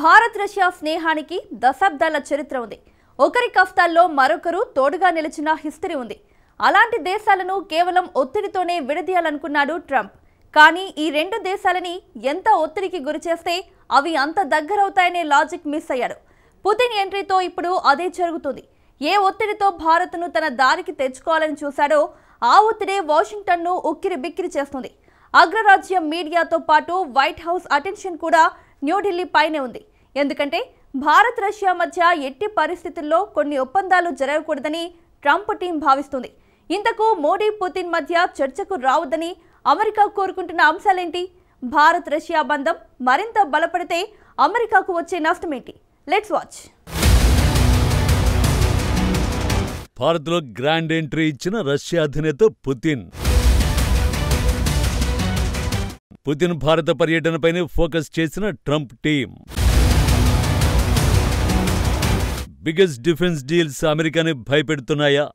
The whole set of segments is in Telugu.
భారత్ రష్యా స్నేహానికి దశాబ్దాల చరిత్ర ఉంది. ఒకరి కష్టాల్లో మరొకరు తోడుగా నిలిచిన హిస్టరీ ఉంది. అలాంటి దేశాలను కేవలం ఒత్తిడితోనే విడదీయాలనుకున్నాడు ట్రంప్. కానీ ఈ రెండు దేశాలని ఎంత ఒత్తిడికి గురిచేస్తే అవి అంత దగ్గరవుతాయనే లాజిక్ మిస్ అయ్యాడు. పుతిన్ ఎంట్రీతో ఇప్పుడు అదే జరుగుతుంది. ఏ ఒత్తిడితో భారత్ను తన దారికి తెచ్చుకోవాలని చూశాడో ఆ ఒత్తిడే వాషింగ్టన్ను ఉక్కిరి బిక్కిరి చేస్తుంది. అగ్రరాజ్య మీడియాతో పాటు వైట్ హౌస్ అటెన్షన్ కూడా న్యూఢిల్లీ పైనే ఉంది. ఎందుకంటే భారత్ రష్యా మధ్య ఎట్టి పరిస్థితుల్లో కొన్ని ఒప్పందాలు జరగకూడదని ట్రంప్ టీం భావిస్తుంది. ఇంతకు మోడీ పుతిన్ మధ్య చర్చకు రావద్దని అమెరికా కోరుకుంటున్న అంశాలేంటి? భారత్ రష్యా బంధం మరింత బలపడితే అమెరికాకు వచ్చే నష్టమేంటి? Let's watch. భారత్లో గ్రాండ్ ఎంట్రీ ఇచ్చిన రష్యా అధినేత పుతిన్. పుతిన్ భారత పర్యటనపైనే ఫోకస్ చేసిన Trump team. Biggest defence deals అమెరికాని భయపెడుతున్నాయా?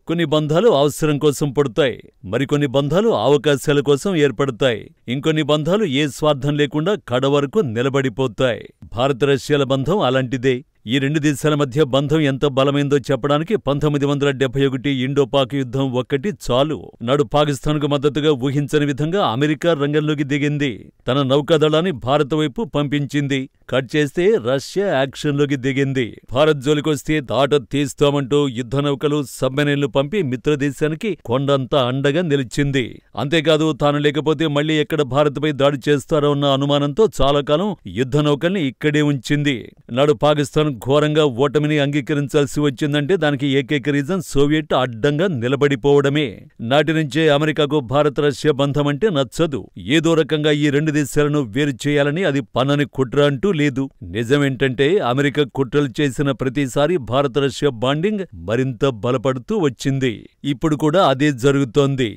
కొన్ని బంధాలు అవసరం కోసం పుడతాయి, మరికొన్ని బంధాలు అవకాశాల కోసం ఏర్పడతాయి, ఇంకొన్ని బంధాలు ఏ స్వార్థం లేకుండా కడ వరకు నిలబడిపోతాయి. భారత రష్యాల బంధం అలాంటిదే. ఈ రెండు దేశాల మధ్య బంధం ఎంత బలమైందో చెప్పడానికి 1971 ఇండో-పాక్ యుద్ధం ఒక్కటి చాలు. నాడు పాకిస్తాన్కు మద్దతుగా ఊహించని విధంగా అమెరికా రంగంలోకి దిగింది. తన నౌకాదళాన్ని భారత్ వైపు పంపించింది. కట్ చేస్తే రష్యా యాక్షన్లోకి దిగింది. భారత్ జోలికొస్తే తాట తీస్తామంటూ యుద్ధ నౌకలు, సబ్మెరైన్లు పంపి మిత్రదేశానికి కొండంత అండగా నిలిచింది. అంతేకాదు, తాను లేకపోతే మళ్లీ ఎక్కడ భారత్పై దాడి చేస్తారో అన్న అనుమానంతో చాలా కాలం యుద్ధ నౌకల్ని ఇక్కడే ఉంచింది. నాడు పాకిస్తాన్ ఘోరంగా ఓటమిని అంగీకరించాల్సి వచ్చిందంటే దానికి ఏకైక రీజన్ సోవియట్ అడ్డంగా నిలబడిపోవడమే. నాటి నుంచే అమెరికాకు భారత రష్యా బంధం అంటే నచ్చదు. ఏదో రకంగా ఈ రెండు దేశాలను వేరు చేయాలని అది పన్నని కుట్ర అంటూ లేదు. నిజమేంటంటే అమెరికా కుట్రలు చేసిన ప్రతిసారి భారత రష్యా బాండింగ్ మరింత బలపడుతూ వచ్చింది. ఇప్పుడు కూడా అదే జరుగుతోంది.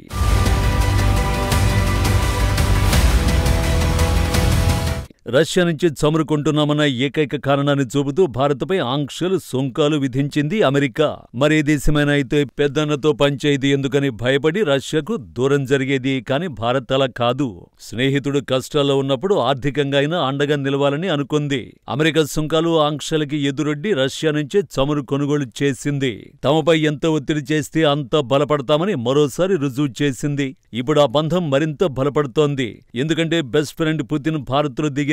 రష్యా నుంచి చమురుకుంటున్నామన్న ఏకైక కారణాన్ని చూపుతూ భారత్పై ఆంక్షలు, సుంకాలు విధించింది అమెరికా. మరే దేశమైనా అయితే పెద్దన్నతో పంచేది ఎందుకని భయపడి రష్యాకు దూరం జరిగేది. కానీ భారత్ అలా కాదు. స్నేహితుడు కష్టాల్లో ఉన్నప్పుడు ఆర్థికంగా అయినా అండగా నిలవాలని అనుకుంది. అమెరికా సుంకాలు, ఆంక్షలకి ఎదురొడ్డి రష్యా నుంచే చమురు కొనుగోలు చేసింది. తమపై ఎంత ఒత్తిడి చేస్తే అంత బలపడతామని మరోసారి రుజువు చేసింది. ఇప్పుడు ఆ బంధం మరింత బలపడుతోంది. ఎందుకంటే బెస్ట్ ఫ్రెండ్ పుతిన్ భారత్లో దిగారు.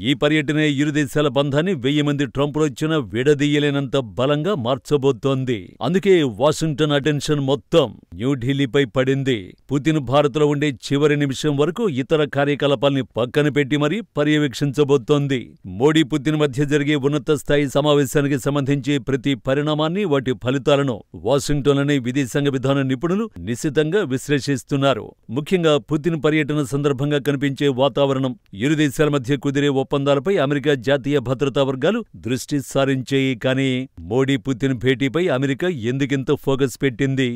ఈ పర్యటనే ఇరు దేశాల బంధాన్ని 1000 మంది ట్రంప్లు వచ్చినా విడదీయలేనంత బలంగా మార్చబోతోంది. అందుకే వాషింగ్టన్ అటెన్షన్ మొత్తం న్యూఢిల్లీపై పడింది. పుతిన్ భారత్లో ఉండే చివరి నిమిషం వరకు ఇతర కార్యకలాపాల్ని పక్కన పెట్టి మరీ పర్యవేక్షించబోతోంది. మోడీ పుతిన్ మధ్య జరిగే ఉన్నత స్థాయి సమావేశానికి సంబంధించి ప్రతి పరిణామాన్ని, వాటి ఫలితాలను వాషింగ్టన్లోని విదేశాంగ విధాన నిపుణులు నిశితంగా విశ్లేషిస్తున్నారు. ముఖ్యంగా పుతిన్ పర్యటన సందర్భంగా కనిపించే వాతావరణం, ఇరు దేశాల మధ్య కుదిరే ఒప్పందాలపై అమెరికా జాతీయ భద్రతా వర్గాలు దృష్టి సారించాయి. కానీ మోడీ పుతిన్ భేటీపై అమెరికా ఎందుకింత ఫోకస్ పెట్టింది?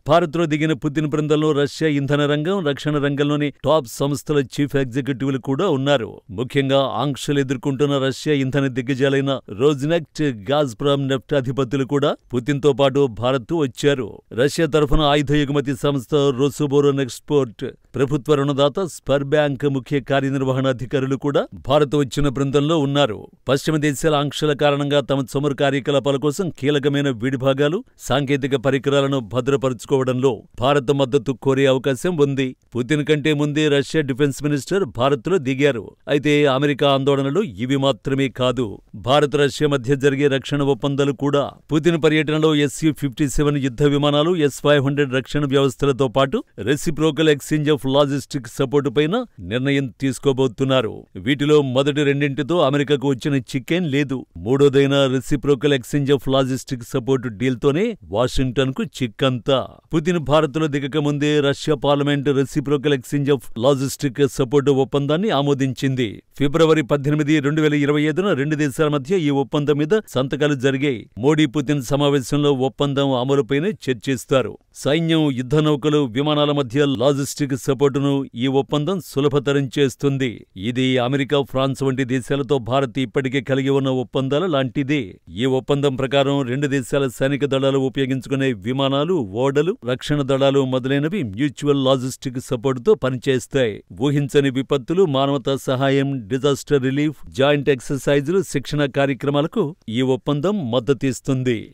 భారత్లో దిగిన పుతిన్ బృందంలో రష్యా ఇంధన రంగం, రక్షణ రంగంలోని టాప్ సంస్థల చీఫ్ ఎగ్జిక్యూటివ్లు కూడా ఉన్నారు. ముఖ్యంగా ఆంక్షలు ఎదుర్కొంటున్న రష్యా ఇంధన దిగ్గజాలైన రోజ్నెఫ్ట్, గాజ్ప్రామ్ నెఫ్ట్ అధిపతులు కూడా పుతిన్తో పాటు భారత్ వచ్చారు. రష్యా తరఫున ఆయుధ ఎగుమతి సంస్థ రోసోబోరోనెక్స్పోర్ట్, ప్రభుత్వ రుణదాత స్పర్ బ్యాంక్ ముఖ్య కార్యనిర్వహణాధికారులు కూడా భారత్ వచ్చిన బృందంలో ఉన్నారు. పశ్చిమ దేశాల ఆంక్షల కారణంగా తమ చమురు కార్యకలాపాల కోసం కీలకమైన విడిభాగాలు, సాంకేతిక పరికరాలను భద్రపరుచుకోవడంలో భారత్ మద్దతు కోరే అవకాశం ఉంది. పుతిన్ కంటే ముందే రష్యా డిఫెన్స్ మినిస్టర్ భారత్లో దిగారు. అయితే అమెరికా ఆందోళనలు ఇవి మాత్రమే కాదు. భారత్ రష్యా మధ్య జరిగే రక్షణ ఒప్పందాలు కూడా. పుతిన్ పర్యటనలో SU-57 యుద్ధ విమానాలు, S-500 రక్షణ వ్యవస్థలతో పాటు reciprocal exchange of logistic support పైన నిర్ణయం తీసుకోబోతున్నారు. వీటిలో మొదటి రెండింటితో అమెరికాకు వచ్చిన చిక్కేం లేదు. మూడోదైన reciprocal exchange of logistic support డీల్తోనే వాషింగ్టన్ కు చిక్కంతా. పుతిన్ భారత్లో దిగక ముందే Russia parliament reciprocal exchange of logistic support ఒప్పందాన్ని ఆమోదించింది. ఫిబ్రవరి 18, 2025న రెండు దేశాల మధ్య ఈ ఒప్పందం మీద సంతకాలు జరిగాయి. మోడీ పుతిన్ సమావేశంలో ఒప్పందం అమలుపైనే చర్చిస్తారు. సైన్యం, యుద్ధ నౌకలు, విమానాల మధ్య లాజిస్టిక్ సపోర్టును ఈ ఒప్పందం సులభతరం చేస్తుంది. ఇది అమెరికా, ఫ్రాన్స్ వంటి దేశాలతో భారత్ ఇప్పటికే కలిగి ఉన్న ఒప్పందాల లాంటిదే. ఈ ఒప్పందం ప్రకారం రెండు దేశాల సైనిక దళాలు ఉపయోగించుకునే విమానాలు, ఓడలు, రక్షణ దళాలు మొదలైనవి మ్యూచువల్ లాజిస్టిక్ సపోర్టుతో పనిచేస్తాయి. ఊహించని విపత్తులు, మానవతా సహాయం, డిజాస్టర్ రిలీఫ్, జాయింట్ ఎక్సర్సైజులు, శిక్షణ కార్యక్రమాలకు ఈ ఒప్పందం మద్దతిస్తుంది.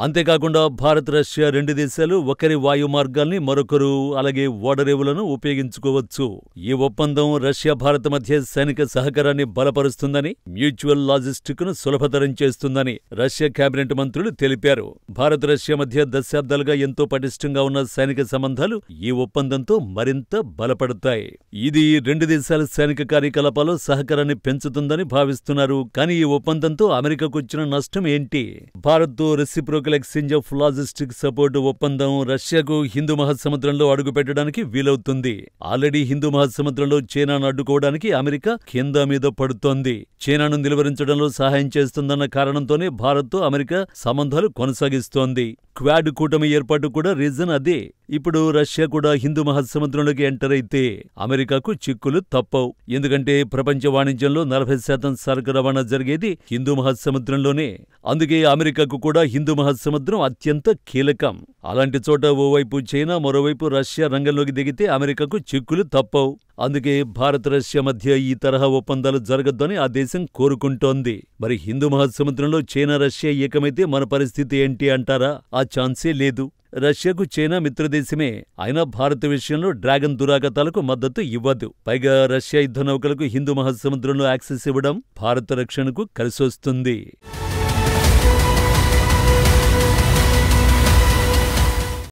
అంతేకాకుండా భారత్, రష్యా రెండు దేశాలు ఒకరి వాయు మార్గాల్ని మరొకరు అలాగే ఓడరేవులను ఉపయోగించుకోవచ్చు. ఈ ఒప్పందం రష్యా, భారత్ మధ్య సైనిక సహకారాన్ని బలపరుస్తుందని, మ్యూచువల్ లాజిస్టిక్ ను సులభతరం చేస్తుందని రష్యా కేబినెట్ మంత్రులు తెలిపారు. భారత్, రష్యా మధ్య దశాబ్దాలుగా ఎంతో పటిష్టంగా ఉన్న సైనిక సంబంధాలు ఈ ఒప్పందంతో మరింత బలపడతాయి. ఇది రెండు దేశాల సైనిక కార్యకలాపాల్లో సహకారాన్ని పెంచుతుందని భావిస్తున్నారు. కానీ ఈ ఒప్పందంతో అమెరికాకు వచ్చిన నష్టం ఏంటి? భారత్తో reciprocal exchange of logistic support ఒప్పందం రష్యాకు హిందూ మహాసముద్రంలో అడుగుపెట్టడానికి వీలవుతుంది. ఆల్రెడీ హిందూ మహాసముద్రంలో చైనాను అడ్డుకోవడానికి అమెరికా కింద మీద పడుతోంది. చైనాను నిలువరించడంలో సహాయం చేస్తుందన్న కారణంతోనే భారత్తో అమెరికా సంబంధాలు కొనసాగిస్తోంది. క్వాడ్ కూటమి ఏర్పాటు కూడా రీజన్ అదే. ఇప్పుడు రష్యా కూడా హిందూ మహాసముద్రంలోకి ఎంటర్ అయితే అమెరికాకు చిక్కులు తప్పవు. ఎందుకంటే ప్రపంచ వాణిజ్యంలో 40% సరుకు రవాణా జరిగేది హిందూ మహాసముద్రంలోనే. అందుకే అమెరికాకు కూడా హిందూ మహాసముద్రం అత్యంత కీలకం. అలాంటి చోట ఓవైపు చైనా, మరోవైపు రష్యా రంగంలోకి దిగితే అమెరికాకు చిక్కులు తప్పవు. అందుకే భారత్, రష్యా మధ్య ఈ తరహా ఒప్పందాలు జరగొద్దని ఆ దేశం కోరుకుంటోంది. మరి హిందూ మహాసముద్రంలో చైనా, రష్యా ఏకమైతే మన పరిస్థితి ఏంటి అంటారా? ఆ ఛాన్సే లేదు. రష్యాకు చైనా మిత్రదేశమే. అయినా భారత్ విషయంలో డ్రాగన్ దురాగతాలకు మద్దతు ఇవ్వదు. పైగా రష్యా యుద్ధ నౌకలకు హిందూ మహాసముద్రంలో యాక్సెస్ ఇవ్వడం భారత రక్షణకు కలిసొస్తుంది.